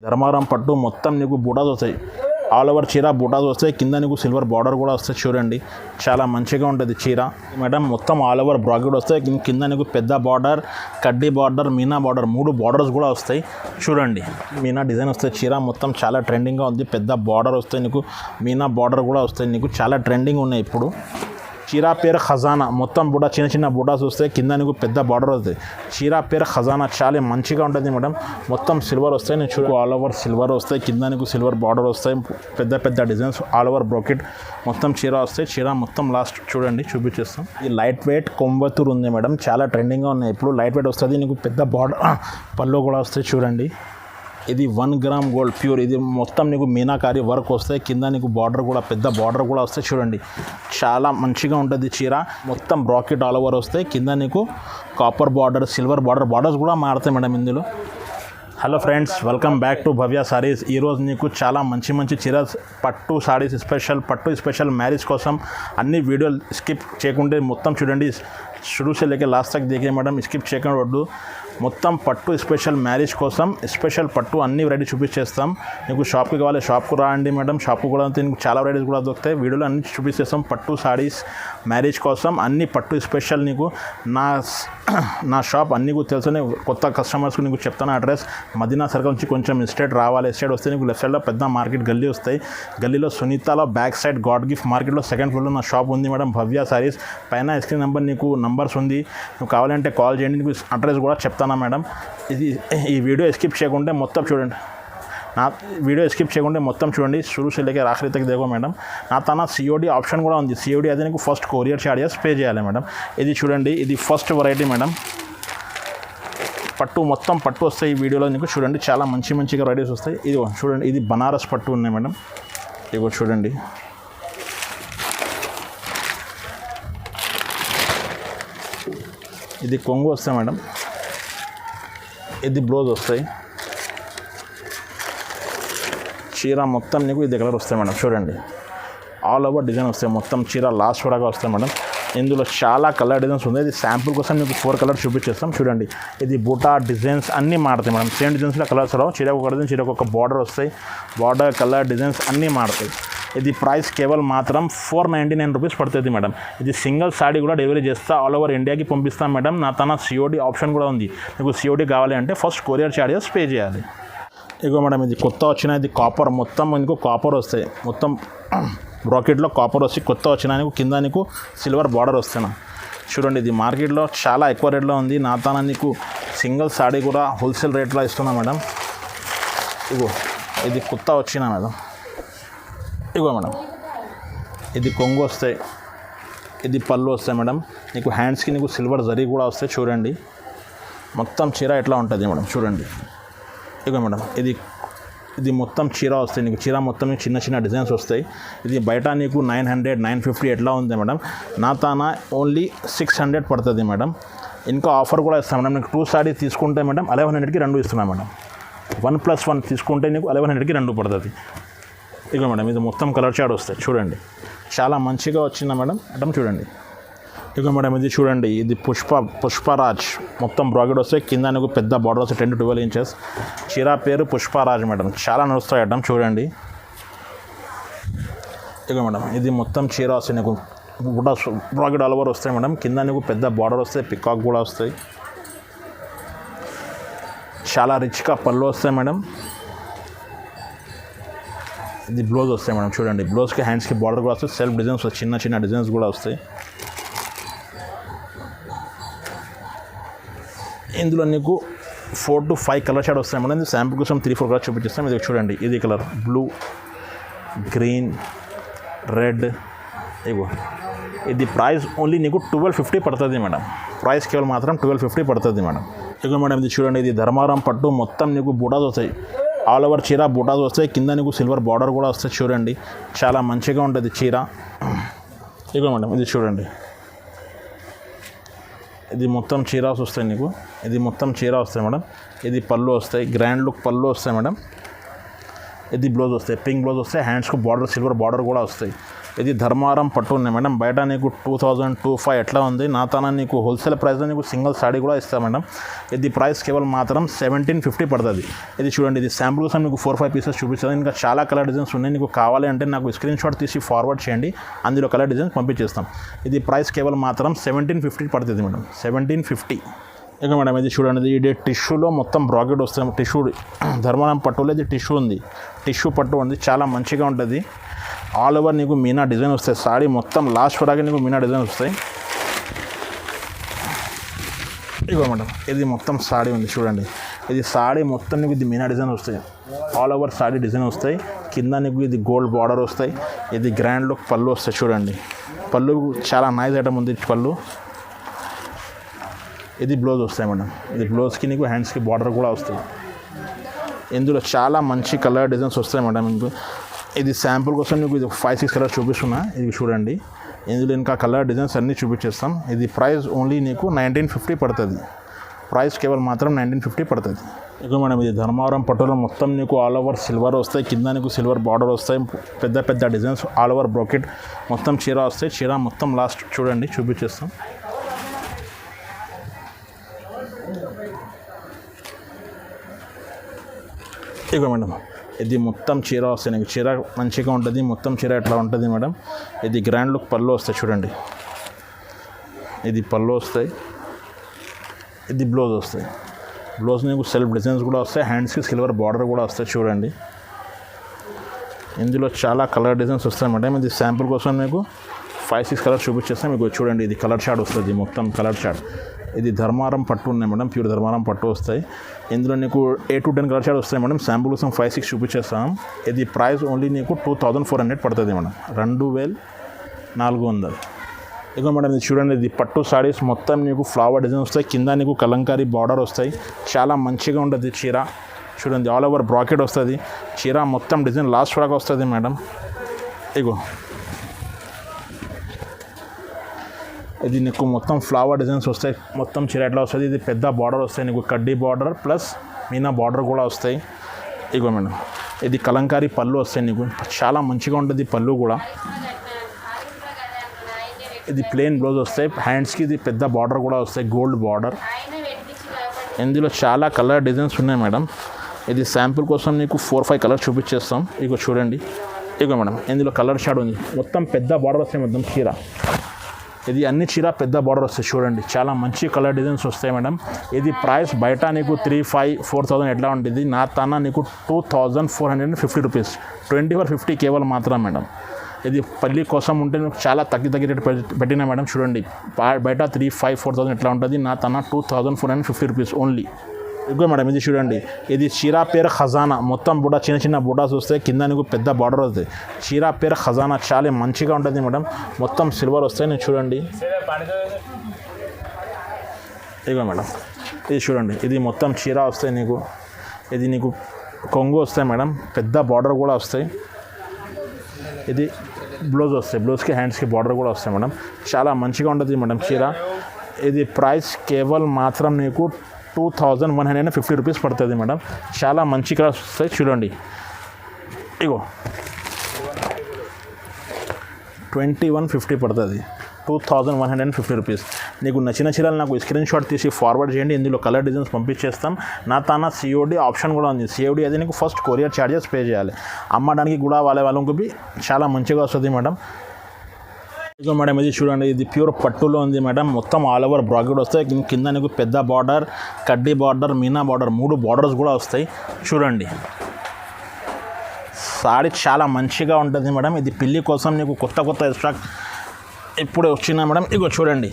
ధర్మారం పట్టు మొత్తం నీకు బూటాస్ వస్తాయి. ఆల్ ఓవర్ చీర బూటాస్ వస్తాయి. కింద నీకు సిల్వర్ బార్డర్ కూడా వస్తాయి. చూడండి చాలా మంచిగా ఉంటుంది చీర మేడం. మొత్తం ఆల్ ఓవర్ బ్రాకెట్ వస్తాయి. కింద నీకు పెద్ద బార్డర్, కడ్డీ బార్డర్, మీనా బార్డర్, 3 బార్డర్స్ కూడా వస్తాయి. చూడండి మీనా డిజైన్ వస్తాయి. చీర మొత్తం చాలా ట్రెండింగ్గా ఉంది. పెద్ద బార్డర్ వస్తాయి నీకు, మీనా బార్డర్ కూడా వస్తాయి నీకు. చాలా ట్రెండింగ్ ఉన్నాయి ఇప్పుడు. చీరా పేరు ఖజానా. మొత్తం బుడా చిన్న చిన్న బుడాస్ వస్తాయి. కింద నీకు పెద్ద బార్డర్ వస్తాయి. చీరా పేరు ఖజానా. చాలా మంచిగా ఉంటుంది మేడం. మొత్తం సిల్వర్ వస్తాయి. నేను చూడు ఆల్ ఓవర్ సిల్వర్ వస్తాయి. కింద నీకు సిల్వర్ బార్డర్ వస్తాయి. పెద్ద పెద్ద డిజైన్స్ ఆల్ ఓవర్ బ్రోకెట్ మొత్తం చీర వస్తాయి. చీర మొత్తం లాస్ట్ చూడండి చూపించేస్తాం. ఈ లైట్ వెయిట్ కొంబత్తూరు ఉంది మేడం. చాలా ట్రెండింగ్గా ఉన్నాయి ఇప్పుడు. లైట్ వెయిట్ వస్తుంది నీకు. పెద్ద బార్డర్ పళ్ళు కూడా వస్తాయి. చూడండి ఇది 1 గ్రామ్ గోల్డ్ ప్యూర్. ఇది మొత్తం నీకు మీనాకారి వర్క్ వస్తాయి. కింద నీకు బార్డర్ కూడా పెద్ద బార్డర్ కూడా వస్తాయి. చూడండి చాలా మంచిగా ఉంటుంది చీర. మొత్తం బ్రాకెట్ ఆల్ ఓవర్ వస్తాయి. కింద నీకు copper border, silver border, borders కూడా మారుతాయి మేడం ఇందులో. Hello friends, welcome back to Bhavya Sarees. ఈరోజు నీకు చాలా మంచి చీరస్, పట్టు సారీస్ స్పెషల్ మ్యారేజ్ కోసం అన్ని వీడియోలు స్కిప్ చేయకుంటే మొత్తం చూడండి. शुरू से लेके लास्ट तक देखिए मैडम, स्किप చేయకూడదు. మొత్తం పట్టు స్పెషల్ మ్యారేజ్ కోసం స్పెషల్ పట్టు అన్ని వెరైటీ చూపించేస్తాం. నీకు షాప్కి కావాలి షాప్కు రాండి మేడం. షాప్కు కూడా నీకు చాలా వెరైటీస్ కూడా దొరుకుతాయి. వీడియోలో అన్ని చూపించేస్తాం. పట్టు సారీస్ మ్యారేజ్ కోసం అన్ని పట్టు స్పెషల్. నీకు నా షాప్ అన్నీ తెలుసు. కొత్త కస్టమర్స్కి నీకు చెప్తాను అడ్రస్. మదీనా సర్కిల్ నుంచి కొంచెం ఎస్టేట్ రావాలి. ఎస్టేట్ వస్తే నీకు లెఫ్ట్ సైడ్లో పెద్ద మార్కెట్ గల్లీ వస్తాయి. గల్లీలో సునీతాలో బ్యాక్ సైడ్ గాడ్ గిఫ్ట్ మార్కెట్లో సెకండ్ ఫ్లోర్లో నా షాప్ ఉంది మేడం, భవ్య సారీస్. పైన స్క్రీన్ నెంబర్ నీకు నంబర్స్ ఉంది. నువ్వు కావాలంటే కాల్ చేయండి. నీకు అడ్రస్ కూడా చెప్తాను మేడం. ఈ వీడియో స్కిప్ చేయకుంటే మొత్తం చూడండి. నా వీడియో స్కిప్ చేయకుంటే మొత్తం చూడండి. शुरू से लेकर आखिरी तक देखो మేడం. నా తన సిఓడి ఆప్షన్ కూడా ఉంది. సిఓడి అయితే నీకు ఫస్ట్ కొరియర్ చార్జెస్ పే చేయాలి మేడం. ఇది చూడండి, ఇది ఫస్ట్ వెరైటీ మేడం. పట్టు మొత్తం పట్టు వస్తాయి. ఈ వీడియోలో నీకు చూడండి చాలా మంచిగా వెరైటీస్ వస్తాయి. ఇది చూడండి, ఇది బనారస్ పట్టు ఉన్నాయి మేడం. ఇగో చూడండి, ఇది కొంగు వస్తాయి మేడం. ఇది బ్లౌజ్ వస్తాయి. చీర మొత్తం నీకు ఇది కలర్ వస్తాయి మేడం. చూడండి ఆల్ ఓవర్ డిజైన్ వస్తాయి. మొత్తం చీర లాస్ట్ వరకు వస్తాయి మేడం. ఇందులో చాలా కలర్ డిజైన్స్ ఉన్నాయి. ఇది శాంపుల్ కోసం మీకు 4 కలర్స్ చూపించేస్తాం. చూడండి ఇది బూటా డిజైన్స్ అన్నీ మారుతాయి మేడం. సేమ్ డిజైన్స్లో కలర్స్ రావు. చీరకు ఒక డిజైన్, చీరకు ఒక బార్డర్ వస్తాయి. బార్డర్, కలర్, డిజైన్స్ అన్నీ మారుతాయి. ఇది ప్రైస్ కేవలం మాత్రం 499 రూపీస్ పడుతుంది మేడం. ఇది సింగిల్ సాడీ కూడా డెలివరీ చేస్తా. ఆల్ ఓవర్ ఇండియాకి పంపిస్తాం మేడం. నా తన సిఓడి ఆప్షన్ కూడా ఉంది. మీకు సిఓడి కావాలి అంటే ఫస్ట్ కొరియర్ చార్జెస్ పే చేయాలి. ఇగో మేడం, ఇది కొత్త వచ్చిన ఇది కాపర్. మొత్తం మీకు కాపర్ వస్తాయి. మొత్తం బ్రాకెట్లో కాపర్ వస్తాయి. కొత్త వచ్చిన నీకు కింద నీకు సిల్వర్ బార్డర్ వస్తాయి. చూడండి ఇది మార్కెట్లో చాలా ఎక్కువ రేట్లో ఉంది. నా తన నీకు సింగిల్ సాడీ కూడా హోల్సేల్ రేట్లో ఇస్తున్నా మేడం. ఇగో ఇది కొత్త వచ్చిన మేడం. ఇగో మేడం, ఇది కొంగు వస్తాయి. ఇది పళ్ళు వస్తాయి మేడం. నీకు హ్యాండ్స్కి నీకు సిల్వర్ జరీ కూడా వస్తాయి. చూడండి మొత్తం చీర ఎట్లా ఉంటుంది మేడం. చూడండి ఇగో మేడం, ఇది మొత్తం చీర వస్తాయి. నీకు చీర మొత్తం చిన్న డిజైన్స్ వస్తాయి. ఇది బయట నీకు 900, 950 ఎట్లా ఉంది మేడం. నా తాన ఓన్లీ 600 పడుతుంది మేడం. ఇంకా ఆఫర్ కూడా ఇస్తాం మేడం. నీకు 2 సారీస్ తీసుకుంటే మేడం 1100కి 2 ఇస్తున్నాం మేడం. 1+1 తీసుకుంటే నీకు 1100కి 2 పడుతుంది. ఇక మేడం, ఇది మొత్తం కలర్ చార్ట్ వస్తాయి. చూడండి చాలా మంచిగా వచ్చిందా మేడం. చూడండి ఇక మేడం, ఇది చూడండి, ఇది పుష్పరాజ్ మొత్తం బ్రాకెట్ వస్తాయి. కింద నీకు పెద్ద బార్డర్ వస్తాయి 10 to 12 ఇంచెస్. చీర పేరు పుష్పరాజ్ మేడం. చాలా నడుస్తాయి అడ్డం. చూడండి ఇక మేడం, ఇది మొత్తం చీర వస్తాయి. నీకు కూడా బ్రాకెట్ ఆల్ ఓవర్ వస్తాయి మేడం. కింద నీకు పెద్ద బార్డర్ వస్తాయి. పికాక్ కూడా వస్తాయి. చాలా రిచ్గా పళ్ళు వస్తాయి మేడం. ఇది బ్లౌజ్ వస్తాయి మేడం. చూడండి బ్లౌజ్కి హ్యాండ్స్కి బార్డర్ కూడా వస్తాయి. సెల్ఫ్ డిజైన్స్ వస్తాయి. చిన్న డిజైన్స్ కూడా వస్తాయి. ఇందులో నీకు 4 to 5 కలర్ షేడ్ వస్తాయి మేడం. ఇది శాంపుల్ కోసం 3-4 కలర్స్ చూపించేస్తాం. ఇది చూడండి, ఇది కలర్ బ్లూ, గ్రీన్, రెడ్. ఇగో ఇది ప్రైస్ ఓన్లీ నీకు 1250 పడుతుంది మేడం. ప్రైస్ కేవలం మాత్రం 1250 పడుతుంది మేడం. ఇగో మేడం, ఇది చూడండి, ఇది ధర్మారం పట్టు. మొత్తం నీకు బూటాస్ వస్తాయి. ఆల్ ఓవర్ చీర బూటాస్ వస్తాయి. కింద నీకు సిల్వర్ బార్డర్ కూడా వస్తాయి. చూడండి చాలా మంచిగా ఉంటుంది చీర. ఇగో మేడం, ఇది చూడండి, ఇది మొత్తం చీరాస్ వస్తాయి నీకు. ఇది మొత్తం చీర వస్తాయి మేడం. ఇది పళ్ళు వస్తాయి. గ్రాండ్ లుక్ పళ్ళు వస్తాయి మేడం. ఇది బ్లౌజ్ వస్తాయి. పింక్ బ్లౌజ్ వస్తాయి. హ్యాండ్స్కు బార్డర్, సిల్వర్ బార్డర్ కూడా వస్తాయి. ఇది ధర్మారం పట్టు ఉన్నాయి మేడం. బయట నీకు 2000, 2500 ఎట్లా ఉంది. నా తన నీకు హోల్సేల్ ప్రైస్లో నీకు సింగిల్ సాడీ కూడా ఇస్తాను మేడం. ఇది ప్రైస్ కేవలం మాత్రం 1750 పడుతుంది. ఇది చూడండి, ఇది శాంపుల్ కోసం నీకు 4-5 పీసెస్ చూపిస్తుంది. ఇంకా చాలా కలర్ డిజైన్స్ ఉన్నాయి. నీకు కావాలి అంటే నాకు స్క్రీన్ షాట్ తీసి ఫార్వర్డ్ చేయండి, అందులో కలర్ డిజైన్స్ పంపించేస్తాం. ఇది ప్రైస్ కేవలం మాత్రం 1750 పడుతుంది మేడం. 1750. ఇక మేడం ఇది చూడండి, ఇది టిష్యూలో మొత్తం బ్రాకెట్ వస్తుంది. టిష్యూ ధర్మవరం పట్టులో ఇది టిష్యూ ఉంది, టిష్యూ పట్టు ఉంది. చాలా మంచిగా ఉంటుంది. ఆల్ ఓవర్ నీకు మీనా డిజైన్ వస్తాయి. సాడీ మొత్తం లాస్ట్ వరకు నీకు మీనా డిజైన్ వస్తాయి. ఇగో మేడం ఇది మొత్తం సాడీ ఉంది చూడండి. ఇది సాడీ మొత్తం నీకు ఇది మీనా డిజైన్ వస్తాయి. ఆల్ ఓవర్ సాడీ డిజైన్ వస్తాయి. కింద నీకు ఇది గోల్డ్ బార్డర్ వస్తాయి. ఇది గ్రాండ్ లుక్ పళ్ళు వస్తాయి చూడండి. పళ్ళు చాలా నైస్ ఐటమ్ ఉంది పళ్ళు. ఇది బ్లౌజ్ వస్తాయి మేడం. ఇది బ్లౌజ్కి నీకు హ్యాండ్స్కి బార్డర్ కూడా వస్తాయి. ఇందులో చాలా మంచి కలర్ డిజైన్స్ వస్తాయి మేడం. మీకు ఇది శాంపుల్ కోసం నీకు ఇది 5-6 కలర్స్ చూపిస్తున్నా. ఇది చూడండి, ఇందులో ఇంకా కలర్ డిజైన్స్ అన్నీ చూపించేస్తాం. ఇది ప్రైస్ ఓన్లీ నీకు 1950 పడుతుంది. ప్రైస్ కేవలం మాత్రం 1950 పడుతుంది. ఇక మేడం ఇది ధర్మవరం పట్టులో మొత్తం నీకు ఆల్ ఓవర్ సిల్వర్ వస్తాయి. కింద నీకు సిల్వర్ బార్డర్ వస్తాయి. పెద్ద పెద్ద డిజైన్స్ ఆల్ ఓవర్ బ్రాకెట్ మొత్తం చీర వస్తాయి. చీర మొత్తం లాస్ట్ చూడండి చూపించేస్తాం. ఇక మేడం ఇది మొత్తం చీర వస్తాయి. నీకు చీర మంచిగా ఉంటుంది. మొత్తం చీర ఎట్లా ఉంటుంది మేడం. ఇది గ్రాండ్ లుక్ పళ్ళు వస్తాయి చూడండి. ఇది పళ్ళు వస్తాయి. ఇది బ్లౌజ్ వస్తాయి. బ్లౌజ్ నీకు సెల్ఫ్ డిజైన్స్ కూడా వస్తాయి. హ్యాండ్స్కి సిల్వర్ బార్డర్ కూడా వస్తాయి చూడండి. ఇందులో చాలా కలర్ డిజైన్స్ వస్తాయి మేడం. ఇది శాంపుల్ కోసం మీకు 5-6 కలర్స్ చూపించేస్తాం. మీకు చూడండి, ఇది కలర్ షార్ట్ వస్తుంది. మొత్తం కలర్ షార్ట్. ఇది ధర్మారం పట్టు ఉన్నాయి మేడం. ప్యూర్ ధర్మారం పట్టు వస్తాయి. ఇందులో నీకు 8 to 10 కలర్ షార్ట్ వస్తాయి మేడం. శాంపుల్ కోసం 5-6 చూపించేస్తాం. ఇది ప్రైస్ ఓన్లీ నీకు 2400 పడుతుంది మేడం. 2400. ఇక మేడం ఇది చూడండి, ఇది పట్టు సారీస్ మొత్తం నీకు ఫ్లవర్ డిజైన్ వస్తాయి. కింద నీకు కలంకారీ బార్డర్ వస్తాయి. చాలా మంచిగా ఉంటుంది చీర చూడండి. ఆల్ ఓవర్ బ్రాకెట్ వస్తుంది. చీర మొత్తం డిజైన్ లాస్ట్ వరకు వస్తుంది మేడం. ఇగో ఇది నీకు మొత్తం ఫ్లవర్ డిజైన్స్ వస్తాయి. మొత్తం చీర ఎట్లా వస్తుంది. ఇది పెద్ద బార్డర్ వస్తాయి నీకు, కడ్డీ బార్డర్ ప్లస్ మీనా బార్డర్ కూడా వస్తాయి. ఇగో మేడం ఇది కలంకారీ పళ్ళు వస్తాయి నీకు. చాలా మంచిగా ఉంటుంది పళ్ళు కూడా. ఇది ప్లెయిన్ బ్లౌజ్ వస్తాయి. హ్యాండ్స్కి ఇది పెద్ద బార్డర్ కూడా వస్తాయి, గోల్డ్ బార్డర్. ఇందులో చాలా కలర్ డిజైన్స్ ఉన్నాయి మేడం. ఇది శాంపుల్ కోసం నీకు 4-5 కలర్స్ చూపించేస్తాం. ఇగో చూడండి. ఇగో మేడం ఇందులో కలర్ షాడ్ ఉంది. మొత్తం పెద్ద బార్డర్ వస్తాయి మొత్తం చీర. ఇది అన్ని చీర పెద్ద బార్డర్ వస్తాయి చూడండి. చాలా మంచి కలర్ డిజైన్స్ వస్తాయి మేడం. ఇది ప్రైస్ బయట నీకు 3,500-4,000 ఎట్లా ఉంటుంది. నా తన నీకు 2450 రూపీస్. 2450 కేవలం మాత్రం మేడం. ఇది పల్లి కోసం ఉంటే చాలా తగ్గి రేట్ పెట్టినా మేడం. చూడండి బయట 3,500-4,000 ఎట్లా ఉంటుంది. నా తన 2450 రూపీస్ ఓన్లీ. ఇగో మేడం ఇది చూడండి, ఇది చీరా పేరు ఖజానా. మొత్తం బుడా చిన్న చిన్న బుడాస్ వస్తాయి. కింద నీకు పెద్ద బార్డర్ వస్తాయి. చీరా పేరు ఖజానా. చాలా మంచిగా ఉంటుంది మేడం. మొత్తం సిల్వర్ వస్తాయి. నేను చూడండి. ఇగో మేడం ఇది చూడండి, ఇది మొత్తం చీర వస్తాయి నీకు. ఇది నీకు కొంగు వస్తాయి మేడం. పెద్ద బార్డర్ కూడా వస్తాయి. ఇది బ్లౌజ్ వస్తాయి. బ్లౌజ్కి హ్యాండ్స్కి బార్డర్ కూడా వస్తాయి మేడం. చాలా మంచిగా ఉంటుంది మేడం చీర. ఇది ప్రైస్ కేవలం మాత్రం నీకు 2150 రూపీస్ పడుతుంది మేడం. చాలా మంచి కలర్స్ వస్తాయి చూడండి. ఇగో 2150 పడుతుంది. 2150 రూపీస్. నీకు నచ్చిన చీరలు నాకు స్క్రీన్ షాట్ తీసి ఫార్వర్డ్ చేయండి. ఇందులో కలర్ డిజైన్స్ పంపించేస్తాం. నా తన COD ఆప్షన్ కూడా ఉంది. COD అది నీకు ఫస్ట్ కొరియర్ ఛార్జెస్ పే చేయాలి. అమ్మడానికి కూడా వాళ్ళకి చాలా మంచిగా వస్తుంది మేడం. ఇక మేడం ఇది చూడండి, ఇది ప్యూర్ పట్టులో ఉంది మేడం. మొత్తం ఆల్ ఓవర్ బ్రాకెట్ వస్తాయి. కింద నీకు పెద్ద బార్డర్, కడ్డీ బార్డర్, మీనా బార్డర్ 3 బార్డర్స్ కూడా వస్తాయి చూడండి. సారీ చాలా మంచిగా ఉంటుంది మేడం. ఇది పెళ్ళి కోసం నీకు కొత్త స్టాక్ ఇప్పుడు వచ్చినా మేడం. ఇగో చూడండి,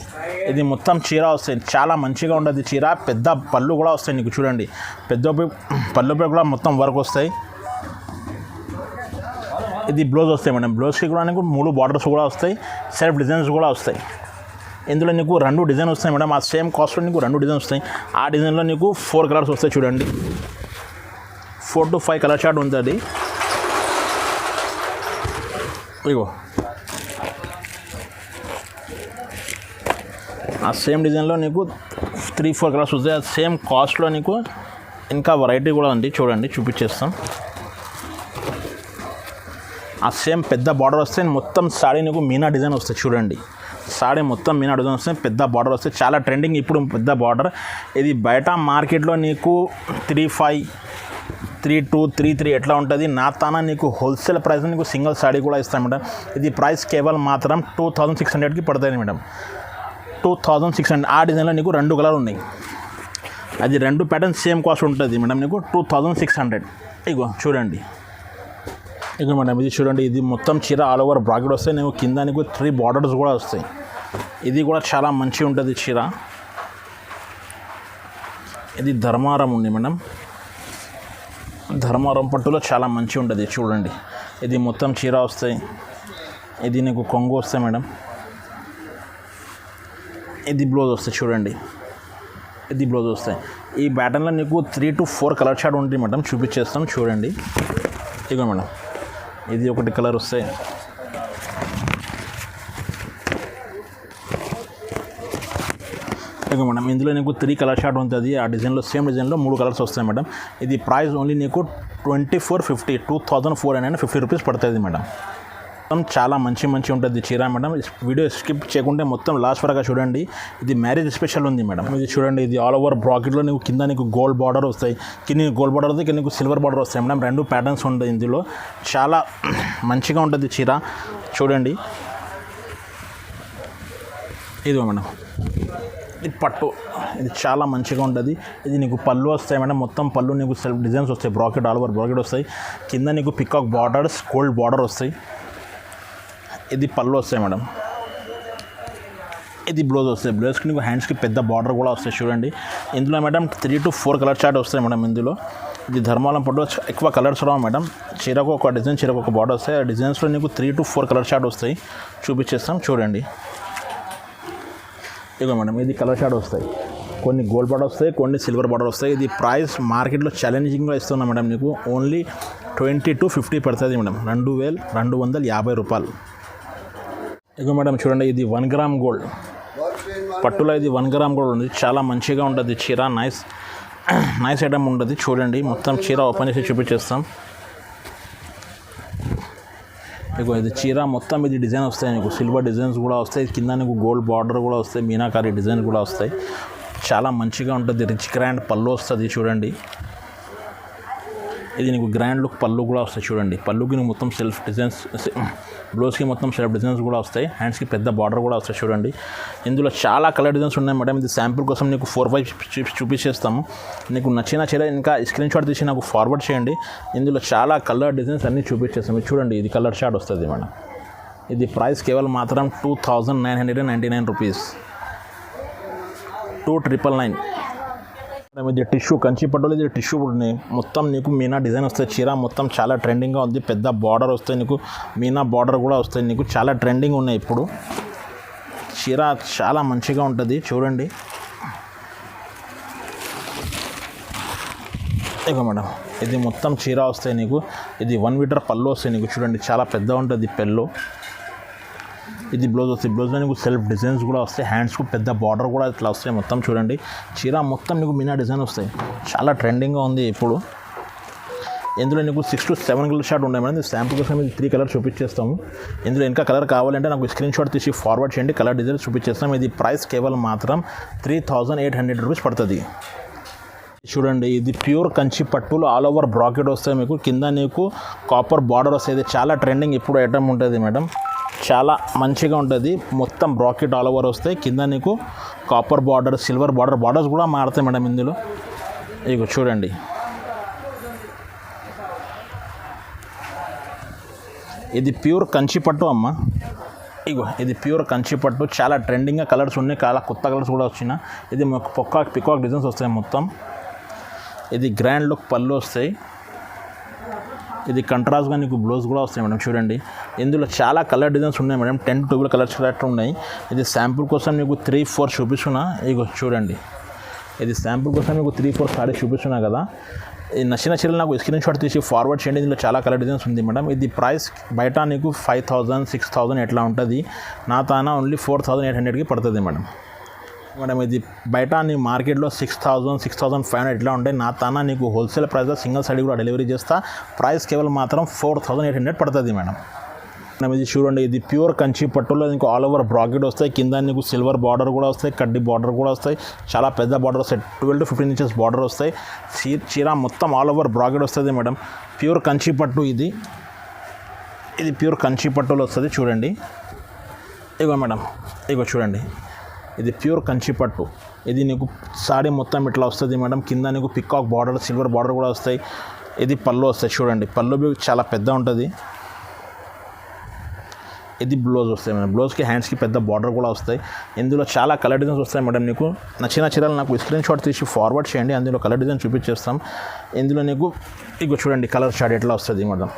ఇది మొత్తం చీర వస్తాయి. చాలా మంచిగా ఉంటుంది చీర. పెద్ద పళ్ళు కూడా వస్తాయి నీకు చూడండి. పెద్ద పళ్ళుపై కూడా మొత్తం వర్క్ వస్తాయి. ఇది బ్లౌజ్ వస్తాయి మేడం. బ్లౌజ్కి కూడా నీకు 3 బార్డర్స్ కూడా వస్తాయి. సెల్ఫ్ డిజైన్స్ కూడా వస్తాయి. ఇందులో నీకు 2 డిజైన్ వస్తాయి మేడం. ఆ సేమ్ కాస్ట్లో నీకు 2 డిజైన్ వస్తాయి. ఆ డిజైన్లో నీకు 4 కలర్స్ వస్తాయి చూడండి. 4 to 5 కలర్ షార్ట్ ఉంటుంది. ఇగో ఆ సేమ్ డిజైన్లో నీకు 3-4 కలర్స్ వస్తాయి. ఆ సేమ్ కాస్ట్లో నీకు ఇంకా వెరైటీ కూడా ఉంది చూడండి, చూపించేస్తాం. ఆ సేమ్ పెద్ద బార్డర్ వస్తే మొత్తం సాడీ నీకు మీనా డిజైన్ వస్తాయి చూడండి. సాడీ మొత్తం మీనా డిజైన్ వస్తే పెద్ద బార్డర్ వస్తే చాలా ట్రెండింగ్ ఇప్పుడు పెద్ద బార్డర్. ఇది బయట మార్కెట్లో నీకు 35, 32, 33 ఎట్లా ఉంటుంది. నా తాన నీకు హోల్సేల్ ప్రైస్ నీకు సింగిల్ సాడీ కూడా ఇస్తాను మేడం. ఇది ప్రైస్ కేవలం మాత్రం 2600కి పడుతుంది మేడం. 2600. ఆ డిజైన్లో నీకు 2 కలర్ ఉన్నాయి. అది 2 ప్యాటర్న్ సేమ్ కాస్ట్ ఉంటుంది మేడం నీకు 2600. ఇగో చూడండి, ఇక మేడం ఇది చూడండి. ఇది మొత్తం చీర ఆల్ ఓవర్ బ్రాకెట్ వస్తాయి. నీకు కింద నీకు 3 బార్డర్స్ కూడా వస్తాయి. ఇది కూడా చాలా మంచిగా ఉంటుంది చీర. ఇది ధర్మారం ఉంది మేడం. ధర్మారం పట్టులో చాలా మంచిగా ఉంటుంది చూడండి. ఇది మొత్తం చీర వస్తాయి. ఇది నీకు కొంగు వస్తాయి మేడం. ఇది బ్లౌజ్ వస్తాయి చూడండి. ఇది బ్లౌజ్ వస్తాయి. ఈ ప్యాటర్న్లో నీకు 3 to 4 కలర్ షార్ట్ ఉంటుంది మేడం. చూపించేస్తాం చూడండి. ఇగో మేడం ఇది ఒకటి కలర్ వస్తాయి. ఇక మేడం ఇందులో నీకు 3 కలర్ షార్ట్ ఉంటుంది. ఆ డిజైన్లో సేమ్ డిజైన్లో 3 కలర్స్ వస్తాయి మేడం. ఇది ప్రైస్ ఓన్లీ నీకు 2450, 2450 రూపీస్ పడుతుంది మేడం. చాలా మంచి ఉంటుంది చీర మేడం. వీడియో స్కిప్ చేయకుంటే మొత్తం లాస్ట్ వరకు చూడండి. ఇది మ్యారేజ్ స్పెషల్ ఉంది మేడం. ఇది చూడండి, ఇది ఆల్ ఓవర్ బ్రాకెట్లో నీకు కింద నీకు గోల్డ్ బార్డర్ వస్తాయి. కింద గోల్డ్ బార్డర్ వస్తాయి, కింద నీకు సిల్వర్ బార్డర్ వస్తాయి మేడం. 2 ప్యాటర్న్స్ ఉంటాయి ఇందులో. చాలా మంచిగా ఉంటుంది చీర చూడండి. ఇది మేడం ఇది పట్టు. ఇది చాలా మంచిగా ఉంటుంది. ఇది నీకు పళ్ళు వస్తాయి మేడం. మొత్తం పళ్ళు నీకు సెల్ఫ్ డిజైన్స్ వస్తాయి. బ్రాకెట్ ఆల్ ఓవర్ బ్రాకెట్ వస్తాయి. కింద నీకు పికాక్ బార్డర్స్, గోల్డ్ బార్డర్ వస్తాయి. ఇది పళ్ళు వస్తాయి మేడం. ఇది బ్లౌజ్ వస్తాయి. బ్లౌజ్కి నీకు హ్యాండ్స్కి పెద్ద బార్డర్ కూడా వస్తాయి చూడండి. ఇందులో మేడం 3 to 4 కలర్ చార్ట్ వస్తాయి మేడం ఇందులో. ఇది ధర్మాలం పట్టు ఎక్కువ కలర్స్ రావు మేడం. చీరకు ఒక డిజైన్, చీరకు ఒక బార్డర్ వస్తాయి. ఆ డిజైన్స్లో నీకు 3 to 4 కలర్ చార్ట్ వస్తాయి. చూపించేస్తాం చూడండి. ఇదిగో మేడం ఇది కలర్ చార్ట్ వస్తాయి. కొన్ని గోల్డ్ బార్డర్ వస్తాయి, కొన్ని సిల్వర్ బార్డర్ వస్తాయి. ఇది ప్రైస్ మార్కెట్లో ఛాలెంజింగ్గా ఇస్తున్నాం మేడం. నీకు ఓన్లీ 20 to 50 పడుతుంది మేడం. 2250 రూపాయలు. ఇక మేడం చూడండి, ఇది 1 గ్రామ్ గోల్డ్ పట్టులో. ఇది 1 గ్రామ్ గోల్డ్ ఉంది. చాలా మంచిగా ఉంటుంది చీర. నైస్ ఐటమ్ ఉంటుంది చూడండి. మొత్తం చీర ఓపెన్ చేసి చూపించేస్తాం. ఇగో ఇది చీర మొత్తం ఇది డిజైన్ వస్తాయి. నీకు సిల్వర్ డిజైన్స్ కూడా వస్తాయి. కింద నీకు గోల్డ్ బార్డర్ కూడా వస్తాయి. మీనాకారి డిజైన్ కూడా వస్తాయి. చాలా మంచిగా ఉంటుంది. రిచ్ గ్రాండ్ పళ్ళు వస్తుంది చూడండి. ఇది నీకు గ్రాండ్ లుక్ పళ్ళు కూడా వస్తాయి చూడండి. పళ్ళుకి నీకు మొత్తం సెల్ఫ్ డిజైన్స్, బ్లౌజ్కి మొత్తం సెల్ఫ్ డిజైన్స్ కూడా వస్తాయి. హ్యాండ్స్కి పెద్ద బార్డర్ కూడా వస్తాయి చూడండి. ఇందులో చాలా కలర్ డిజైన్స్ ఉన్నాయి మేడం. ఇది శాంపుల్ కోసం నీకు 4-5 చూపించేస్తాము. నీకు నచ్చిన చీర ఇంకా స్క్రీన్ షాట్ తీసి నాకు ఫార్వర్డ్ చేయండి. ఇందులో చాలా కలర్ డిజైన్స్ అన్నీ చూపించేస్తాము. చూడండి ఇది కలర్ షాట్ వస్తుంది మేడం. ఇది ప్రైస్ కేవలం మాత్రం 2999 రూపీస్. 2999. ఇది టిష్యూ కంచి పట్టులో. ఇది టిష్యూ మొత్తం నీకు మీనా డిజైన్ వస్తాయి. చీర మొత్తం చాలా ట్రెండింగ్గా ఉంది. పెద్ద బార్డర్ వస్తాయి నీకు. మీనా బార్డర్ కూడా వస్తాయి నీకు. చాలా ట్రెండింగ్ ఉన్నాయి ఇప్పుడు. చీర చాలా మంచిగా ఉంటుంది చూడండి. ఇక మేడం ఇది మొత్తం చీర వస్తాయి నీకు. ఇది 1 మీటర్ పళ్ళు వస్తాయి నీకు చూడండి. చాలా పెద్ద ఉంటుంది పళ్ళు. ఇది బ్లౌజ్ వస్తాయి. బ్లౌజ్లో నీకు సెల్ఫ్ డిజైన్స్ కూడా వస్తాయి. హ్యాండ్స్కు పెద్ద బార్డర్ కూడా ఇట్లా వస్తాయి. మొత్తం చూడండి చీర మొత్తం నీకు మీనా డిజైన్ వస్తాయి. చాలా ట్రెండింగ్గా ఉంది ఇప్పుడు. ఇందులో నీకు 6 to 7 కలర్ షార్ట్ ఉన్నాయి మేడం. శాంపుల్ కోసం ఇది 3 కలర్ చూపించేస్తాము. ఇందులో ఇంకా కలర్ కావాలంటే నాకు స్క్రీన్ షాట్ తీసి ఫార్వర్డ్ చేయండి. కలర్ డిజైన్ చూపించేస్తాం. ఇది ప్రైస్ కేవలం మాత్రం 3800 రూపీస్ పడుతుంది. చూడండి ఇది ప్యూర్ కంచి పట్టులో ఆల్ ఓవర్ బ్రాకెట్ వస్తాయి మీకు. కింద నీకు కాపర్ బార్డర్ వస్తాయి. ఇది చాలా ట్రెండింగ్ ఇప్పుడు ఐటమ్ ఉంటుంది మేడం. చాలా మంచిగా ఉంటుంది. మొత్తం బ్రాకెట్ ఆల్ ఓవర్ వస్తాయి. కింద నీకు copper border, silver border, borders కూడా మారుతాయి మేడం ఇందులో. ఇగో చూడండి ఇది ప్యూర్ కంచి పట్టు అమ్మ. ఇగో ఇది ప్యూర్ కంచి పట్టు. చాలా ట్రెండింగ్గా కలర్స్ ఉన్నాయి. చాలా కొత్త కలర్స్ కూడా వచ్చినాయి. ఇది పికాక్ డిజైన్స్ వస్తాయి మొత్తం. ఇది గ్రాండ్ లుక్ పళ్ళు వస్తాయి. ఇది కంట్రాస్ట్గా నీకు బ్లౌజ్ కూడా వస్తాయి మేడం. చూడండి ఇందులో చాలా కలర్ డిజైన్స్ ఉన్నాయి మేడం. 10 to 12 కలర్స్ ఉన్నాయి. ఇది శాంపుల్ కోసం నీకు 3-4 చూపిస్తున్నా. ఇగో చూడండి ఇది శాంపుల్ కోసం మీకు 3-4 సారీస్ చూపిస్తున్నా కదా. ఈ నచ్చిన చీరలు నాకు స్క్రీన్ షాట్ తీసి ఫార్వర్డ్ చేయండి. ఇందులో చాలా కలర్ డిజైన్స్ ఉంది మేడం. ఇది ప్రైస్ బయట నీకు 5000, 6000 ఎట్లా ఉంటుంది. నా తాన ఓన్లీ 4800కి పడుతుంది మేడం. మేడం ఇది బయట నీ మార్కెట్లో 6,000 6,500 ఇట్లా ఉంటాయి. నా తానా నీకు హోల్సేల్ ప్రైస్లో సింగిల్ సైడ్ కూడా డెలివరీ చేస్తా. ప్రైస్ కేవలం మాత్రం 4,800 పడుతుంది మేడం. ఇది చూడండి, ఇది ప్యూర్ కంచి పట్టులో నీకు ఆల్ ఓవర్ బ్రాకెట్ వస్తాయి. కింద నీకు సిల్వర్ బార్డర్ కూడా వస్తాయి, కడ్డీ బార్డర్ కూడా వస్తాయి. చాలా పెద్ద బార్డర్ వస్తాయి, 12 to 15 ఇంచెస్ బార్డర్ వస్తాయి. చీర మొత్తం ఆల్ ఓవర్ బ్రాకెట్ వస్తుంది మేడం. ప్యూర్ కంచి పట్టు ఇది ప్యూర్ కంచి పట్టులో వస్తుంది. చూడండి ఇగో మేడం, ఇగో చూడండి, ఇది ప్యూర్ కంచి పట్టు. ఇది నీకు సాడీ మొత్తం ఇట్లా వస్తుంది మేడం. కింద నీకు పికాక్ బార్డర్, సిల్వర్ బార్డర్ కూడా వస్తాయి. ఇది పళ్ళు వస్తాయి. చూడండి పళ్ళు చాలా పెద్ద ఉంటుంది. ఇది బ్లౌజ్ వస్తాయి మేడం. బ్లౌజ్కి హ్యాండ్స్కి పెద్ద బార్డర్ కూడా వస్తాయి. ఇందులో చాలా కలర్ డిజైన్స్ వస్తాయి మేడం. నీకు నచ్చిన చీరలు నాకు స్క్రీన్ షాట్ తీసి ఫార్వర్డ్ చేయండి, అందులో కలర్ డిజైన్ చూపించేస్తాం. ఇందులో నీకు ఇగో చూడండి కలర్ షార్ట్ ఎట్లా వస్తుంది మేడం.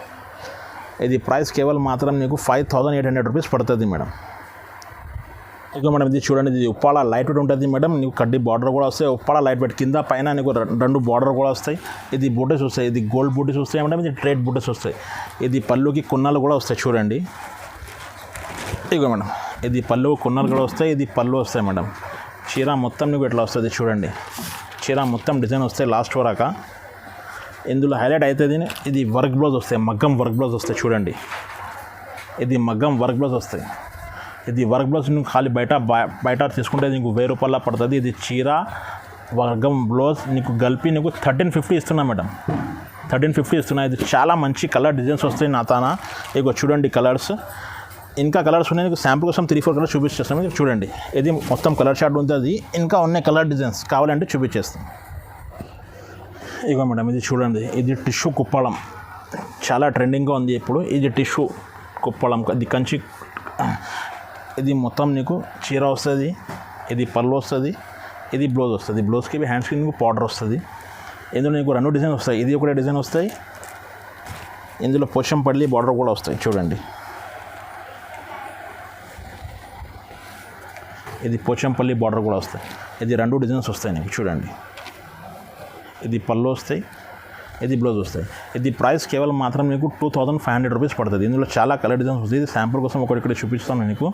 ఇది ప్రైస్ కేవలం మాత్రం నీకు 5,800 రూపీస్ పడుతుంది మేడం. ఇక మేడం ఇది చూడండి, ఇది ఉప్పాల లైట్ వెయిట్ ఉంటుంది మేడం. నీకు కడ్డీ బార్డర్ కూడా వస్తాయి. ఉప్పాల లైట్ వెయిట్ కింద పైన నీకు 2 బార్డర్ కూడా వస్తాయి. ఇది బూటీస్ వస్తాయి. ఇది గోల్డ్ బూటీస్ వస్తాయి మేడం. ఇది ట్రేడ్ బూటీస్ వస్తాయి. ఇది పళ్ళుకి కొన్నాలు కూడా వస్తాయి. చూడండి ఇగో మేడం, ఇది పళ్ళు కొన్నాలు కూడా వస్తాయి. ఇది పళ్ళు వస్తాయి మేడం. చీర మొత్తం నీకు ఎట్లా వస్తుంది చూడండి. చీర మొత్తం డిజైన్ వస్తాయి లాస్ట్ వరకు. ఇందులో హైలైట్ అవుతుంది ఇది వర్క్ బ్లౌజ్ వస్తాయి, మగ్గం వర్క్ బ్లౌజ్ వస్తాయి. చూడండి ఇది మగ్గం వర్క్ బ్లౌజ్ వస్తాయి. ఇది వర్క్ బ్లౌజ్ నువ్వు ఖాళీ బయట తీసుకుంటే నీకు 1000 రూపాయల పడుతుంది. ఇది చీర వర్గం బ్లౌజ్ నీకు కలిపి నీకు 1350 ఇస్తున్నా మేడం. 1350 ఇస్తున్నా. ఇది చాలా మంచి కలర్ డిజైన్స్ వస్తాయి నా తాన. ఇగో చూడండి కలర్స్, ఇంకా కలర్స్ ఉన్నాయి. నీకు శాంపుల్ కోసం 3-4 కలర్స్ చూపించేస్తాం. చూడండి ఇది మొత్తం కలర్ షార్ట్ ఉంటుంది. ఇంకా ఉన్నాయి కలర్ డిజైన్స్, కావాలంటే చూపించేస్తాం. ఇగో మేడం ఇది చూడండి, ఇది టిష్యూ కుప్పడం చాలా ట్రెండింగ్గా ఉంది ఇప్పుడు. ఇది టిష్యూ కుప్పడం, ఇది కంచి. ఇది మొత్తం నీకు చీర వస్తుంది. ఇది పళ్ళు వస్తుంది. ఇది బ్లౌజ్ వస్తుంది. బ్లౌజ్కి హ్యాండ్స్కి నీకు పౌడర్ వస్తుంది. ఇందులో నీకు 2 డిజైన్ వస్తాయి. ఇది ఒకటే డిజైన్ వస్తాయి. ఇందులో పోచంపల్లి బార్డర్ కూడా వస్తాయి. చూడండి ఇది పోచంపల్లి బార్డర్ కూడా వస్తాయి. ఇది 2 డిజైన్స్ వస్తాయి నీకు. చూడండి ఇది పళ్ళు వస్తాయి, ఇది బ్లౌజ్ వస్తాయి. ఇది ప్రైస్ కేవలం మాత్రం నీకు 2,500 రూపీస్ పడుతుంది. ఇందులో చాలా కలర్ డిజైన్స్ వస్తాయి. ఇది శాంపుల్ కోసం ఒకటి చూపిస్తాను నీకు.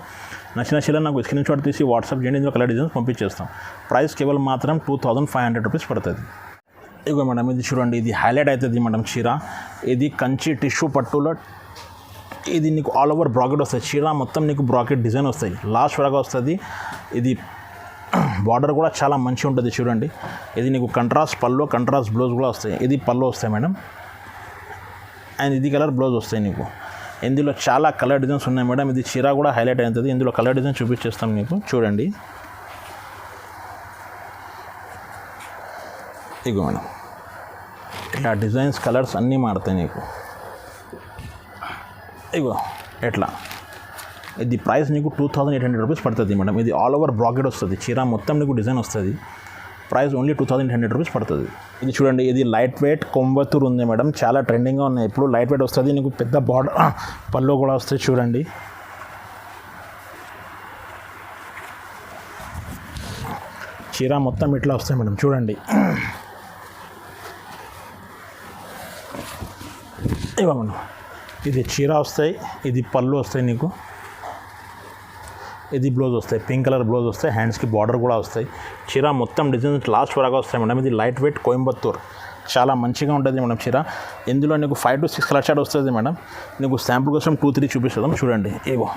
నచ్చిన చీర నాకు స్క్రీన్ షాట్ తీసి వాట్సాప్ చేయండి, ఇందులో కలర్ డిజైన్స్ పంపించేస్తాం. ప్రైస్ కేవలం మాత్రం 2,500 రూపీస్ పడుతుంది. ఇగో మేడం ఇది చూడండి, ఇది హైలైట్ అవుతుంది మేడం చీర. ఇది కంచి టిష్యూ పట్టులో ఇది నీకు ఆల్ ఓవర్ బ్రాకెట్ వస్తాయి. చీర మొత్తం నీకు బ్రాకెట్ డిజైన్ వస్తాయి, లాస్ట్ వరకు వస్తుంది. ఇది బార్డర్ కూడా చాలా మంచిగా ఉంటుంది. చూడండి ఇది నీకు కంట్రాస్ట్ పళ్ళు, కంట్రాస్ట్ బ్లౌజ్ కూడా వస్తాయి. ఇది పళ్ళు వస్తాయి మేడం, అండ్ ఇది కలర్ బ్లౌజ్ వస్తాయి నీకు. ఇందులో చాలా కలర్ డిజైన్స్ ఉన్నాయి మేడం. ఇది చీర కూడా హైలైట్ అవుతుంది. ఇందులో కలర్ డిజైన్ చూపించేస్తాం నీకు. చూడండి ఇగో మేడం, ఇట్లా డిజైన్స్ కలర్స్ అన్నీ మారుతాయి నీకు. ఇగో ఎట్లా, ఇది ప్రైస్ నీకు 2,800 రూపీస్ పడుతుంది మేడం. ఇది ఆల్ ఓవర్ బ్రాకెట్ వస్తుంది. చీర మొత్తం నీకు డిజైన్ వస్తుంది. ప్రైస్ ఓన్లీ 2,800 రూపీస్ పడుతుంది. ఇది చూడండి, ఇది లైట్ వెయిట్ కొంబత్తూరు ఉంది మేడం. చాలా ట్రెండింగ్గా ఉన్నాయి ఇప్పుడు. లైట్ వెయిట్ వస్తుంది నీకు, పెద్ద బార్డర్ పళ్ళు కూడా వస్తాయి. చూడండి చీర మొత్తం ఇట్లా వస్తాయి మేడం. చూడండి ఇవ్వ మేడం, ఇది చీర వస్తాయి, ఇది పళ్ళు వస్తాయి నీకు, ఇది బ్లౌజ్ వస్తాయి. పింక్ కలర్ బ్లౌజ్ వస్తాయి. హ్యాండ్స్కి బార్డర్ కూడా వస్తాయి. చీర మొత్తం డిజైన్స్ లాస్ట్ వరకు వస్తాయి మేడం. ఇది లైట్ వెయిట్ కోయంబత్తూర్, చాలా మంచిగా ఉంటుంది మేడం చీర. ఇందులో నీకు 5 to 6 కలర్ షార్ట్ వస్తుంది మేడం. నీకు శాంపుల్ కోసం 2-3 చూపిస్తాం. చూడండి ఏవో,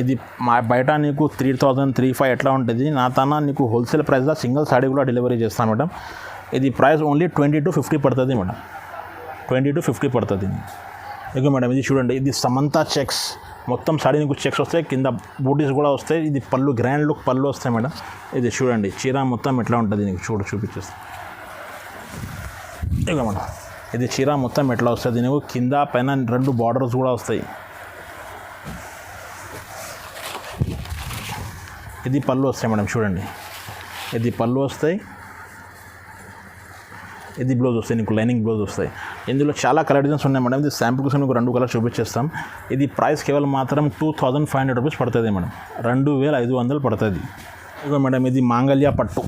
ఇది మా బయట నీకు 3,000 3,500 ఎట్లా ఉంటుంది. నా తన నీకు హోల్సేల్ ప్రైస్లో సింగిల్ సాడీ కూడా డెలివరీ చేస్తాను మేడం. ఇది ప్రైస్ ఓన్లీ 20 to 50 పడుతుంది మేడం. 20 to 50 పడుతుంది. ఇక మేడం ఇది చూడండి, ఇది సమంతా చెక్స్. మొత్తం సాడీ నీకు చెక్స్ వస్తాయి, కింద బూటీస్ కూడా వస్తాయి. ఇది పళ్ళు, గ్రాండ్ లుక్ పళ్ళు వస్తాయి మేడం. ఇది చూడండి చీర మొత్తం ఎట్లా ఉంటుంది నీకు చూపించేస్తాను. ఇక మేడం ఇది చీర మొత్తం ఎట్లా వస్తుంది నీకు, కింద పైన 2 బార్డర్స్ కూడా వస్తాయి. ఇది పళ్ళు వస్తాయి మేడం. చూడండి ఇది పళ్ళు వస్తాయి, ఇది బ్లౌజ్ వస్తాయి నీకు, లైనింగ్ బ్లౌజ్ వస్తాయి. ఇందులో చాలా కలర్ డిజైన్స్ ఉన్నాయి మేడం. ఇది శాంపుల్ కోసం మీకు 2 కలర్స్ చూపించేస్తాం. ఇది ప్రైస్ కేవలం మాత్రం 2,500 రూపీస్ పడుతుంది మేడం. 2,500 పడుతుంది. ఇక మేడం ఇది మాంగళ్య పట్టు.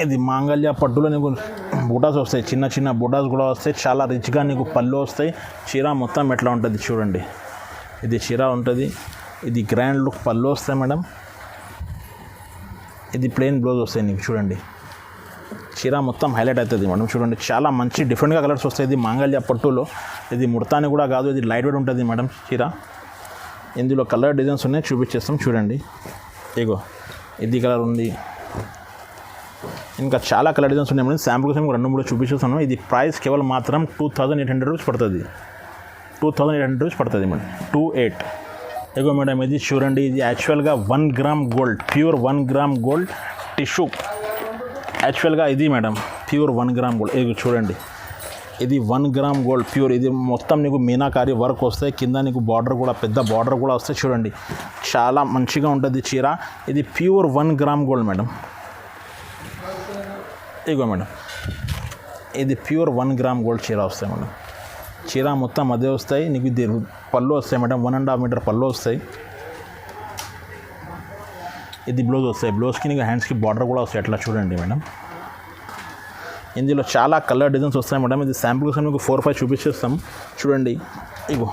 ఇది మాంగళ్య పట్టులో నీకు బూటాస్ వస్తాయి, చిన్న చిన్న బూటాస్ కూడా వస్తాయి. చాలా రిచ్గా నీకు పళ్ళు వస్తాయి. చీర మొత్తం ఎట్లా ఉంటుంది చూడండి. ఇది చీర ఉంటుంది, ఇది గ్రాండ్ లుక్ పళ్ళు వస్తాయి మేడం. ఇది ప్లెయిన్ బ్లౌజ్ వస్తాయి నీకు చూడండి. చీర మొత్తం హైలైట్ అవుతుంది మేడం. చూడండి చాలా మంచి డిఫరెంట్గా కలర్స్ వస్తాయి. ఇది మాంగళ్య పట్టులో, ఇది ముడతాని కూడా కాదు, ఇది లైట్ వెయిట్ ఉంటుంది మేడం చీర. ఇందులో కలర్ డిజైన్స్ ఉన్నాయి, చూపించేస్తాం చూడండి. ఇగో ఇది కలర్ ఉంది, ఇంకా చాలా కలర్ డిజైన్స్ ఉన్నాయి మేడం. శాంపుల్ కోసం 2-3 చూపించేస్తాను. ఇది ప్రైస్ కేవలం మాత్రం 2800 రూపీస్ పడుతుంది. 2800 రూపీస్ పడుతుంది మేడం. 28. ఇగో మేడం ఇది చూడండి, ఇది యాక్చువల్గా 1 gram gold, pure 1 gram gold tissue. యాక్చువల్గా ఇది మేడం ప్యూర్ 1 గ్రామ్ గోల్డ్. ఇది చూడండి, ఇది 1 గ్రామ్ గోల్డ్ ప్యూర్. ఇది మొత్తం నీకు మీనాకారి వర్క్ వస్తాయి, కింద నీకు బార్డర్ కూడా పెద్ద బార్డర్ కూడా వస్తాయి. చూడండి చాలా మంచిగా ఉంటుంది చీర. ఇది ప్యూర్ 1 గ్రామ్ గోల్డ్ మేడం. ఇగో మేడం ఇది ప్యూర్ 1 గ్రామ్ గోల్డ్ చీర వస్తాయి మేడం. చీర మొత్తం అదే వస్తాయి నీకు. ఇది పళ్ళు వస్తాయి మేడం, 1.5 మీటర్ పళ్ళు వస్తాయి. ఇది బ్లౌజ్ వస్తాయి, బ్లౌజ్కి నీకు హ్యాండ్స్కి బార్డర్ కూడా వస్తాయి. అట్లా చూడండి మేడం. ఇందులో చాలా కలర్ డిజైన్స్ వస్తాయి మేడం. ఇది శాంపుల్ కోసం మీకు 4-5 చూపించేస్తాం చూడండి. ఇగో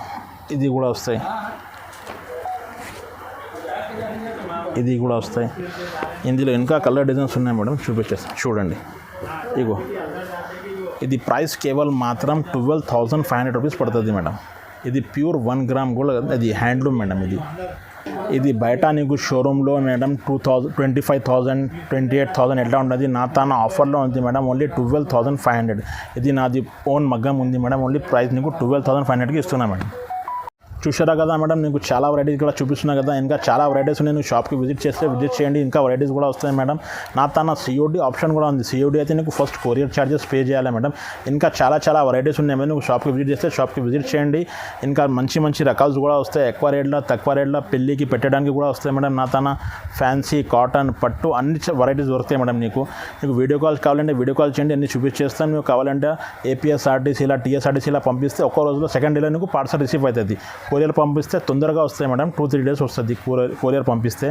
ఇది కూడా వస్తాయి, ఇది కూడా వస్తాయి. ఇందులో ఇంకా కలర్ డిజైన్స్ ఉన్నాయి మేడం, చూపించేస్తాం చూడండి. ఇగో ఇది ప్రైస్ కేవలం మాత్రం 12,500 రూపీస్ పడుతుంది మేడం. ఇది ప్యూర్ 1 గ్రామ్ గోల్డ్, అది హ్యాండ్లూమ్ మేడం. ఇది బయట నీకు షోరూంలో మేడం 25,000 28,000 ఎట్లా ఉంటుంది. నా తన ఆఫర్లో ఉంది మేడం, ఓన్లీ 12,500. ఇది నాది ఓన్ మగ్గం ఉంది మేడం. ఓన్లీ ప్రైస్ నీకు 12,500కి ఇస్తున్నా మేడం. చూసారా కదా మేడం, నీకు చాలా వెరైటీస్ కూడా చూపిస్తున్నా కదా. ఇంకా చాలా వెరైటీస్ నేను షాప్కి విజిట్ చేయండి, ఇంకా వెరైటీస్ కూడా వస్తాయి మేడం. నా తన సిఓడి ఆప్షన్ కూడా ఉంది. సిఓడి అయితే నీకు ఫస్ట్ కొరియర్ ఛార్జెస్ పే చేయాలి మేడం. ఇంకా చాలా వెరైటీస్ ఉన్నాయి మేడం. నువ్వు షాప్కి విజిట్ చేస్తే షాప్కి విజిట్ చేయండి. ఇంకా మంచి రకాలు కూడా వస్తాయి. ఎక్కువ రేట్లో తక్కువ రేట్లో పెళ్ళికి పెట్టడానికి కూడా వస్తాయి మేడం. నా తన ఫ్యాన్సీ కాటన్ పట్టు అన్ని వెరైటీస్ దొరుకుతాయి మేడం. నీకు వీడియో కాల్స్ కావాలంటే వీడియో కాల్ చేయండి, అన్ని చూపించేస్తాను. మీకు కావాలంటే ఏపీఎస్ఆర్టీసీలా టీఎస్ఆర్టీసీలా పంపిస్తే ఒక్క రోజులో సెకండ్ డేలో నీకు పార్సల్ రిసీవ్ అవుతుంది. కొరియర్ పంపిస్తే తొందరగా వస్తాయి మేడం, 2-3 డేస్ వస్తుంది కొరియర్ పంపిస్తే.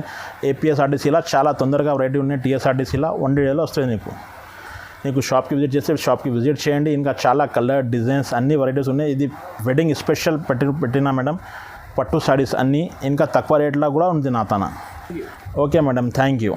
ఏపీఎస్ఆర్టీసీలా చాలా తొందరగా వెరైటీ ఉన్నాయి, టీఎస్ఆర్టీసీలా 1 డేలో వస్తాయి నీకు షాప్కి విజిట్ చేస్తే షాప్కి విజిట్ చేయండి. ఇంకా చాలా కలర్ డిజైన్స్ అన్ని వెరైటీస్ ఉన్నాయి. ఇది వెడ్డింగ్ స్పెషల్ పెట్టినా మేడం, పట్టు సారీస్ అన్నీ ఇంకా తక్కువ రేట్లో కూడా ఉంది నా తన. Okay madam, thank you.